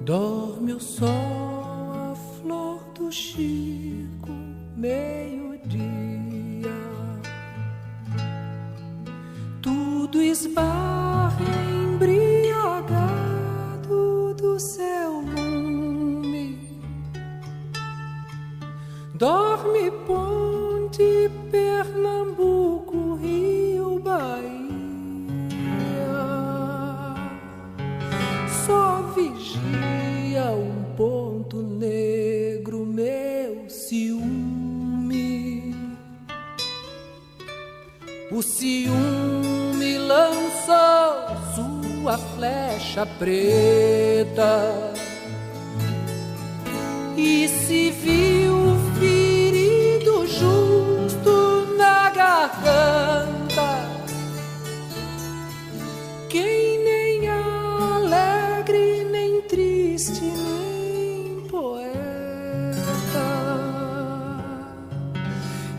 Dorme o sol, a flor do Chico, meio-dia. Tudo esbarra embriagado do seu lume. Dorme Ponte, Pernambuco, Rio, Bahia. Só vigia um ponto negro, meu ciúme. O ciúme lançou sua flecha preta e se viu ferido justo na garganta. Quem nem alegre, nem triste, nem poeta,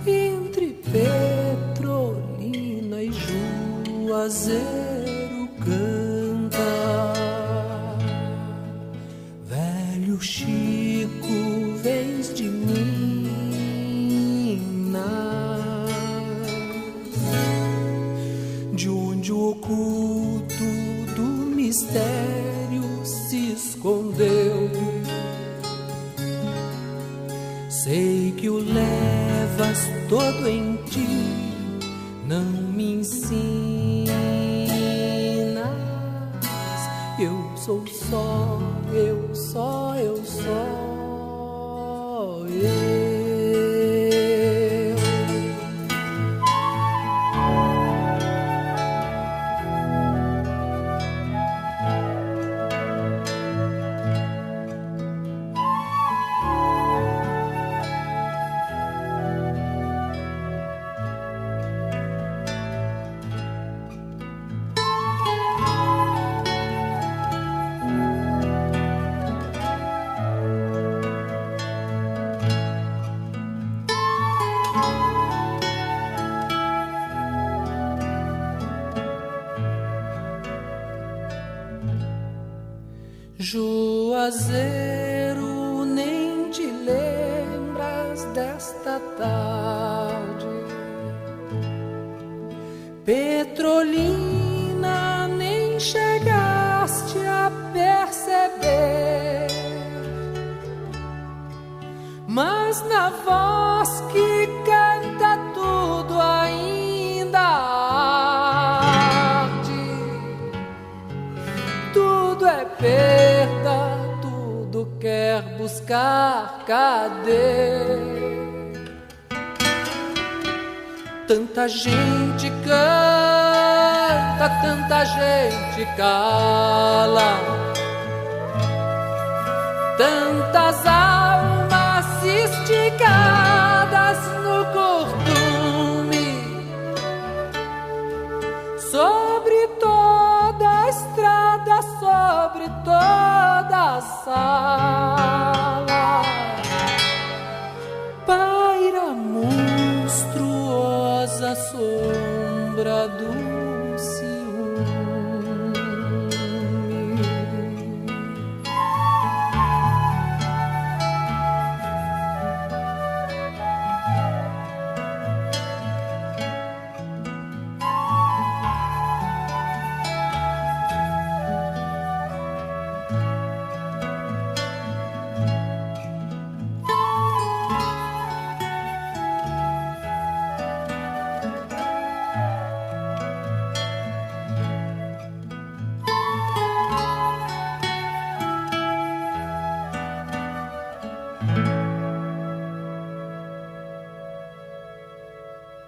entre Petrolina e Juazeiro canta. Velho Chico, vens de Minas, de onde o oculto do mistério se escondeu. Sei que o levas todo em ti, não me ensinas. Eu sou só, eu só, eu só, eu. Juazeiro, nem te lembras desta tarde. Petrolina, nem chegaste a perceber, mas na voz que canta tudo ainda arde. Tudo é perda, tudo quer buscar cadê? Tanta gente canta, tanta gente cala, tantas almas esticadas no curtume. Sobre toda a estrada, sobre toda a sala,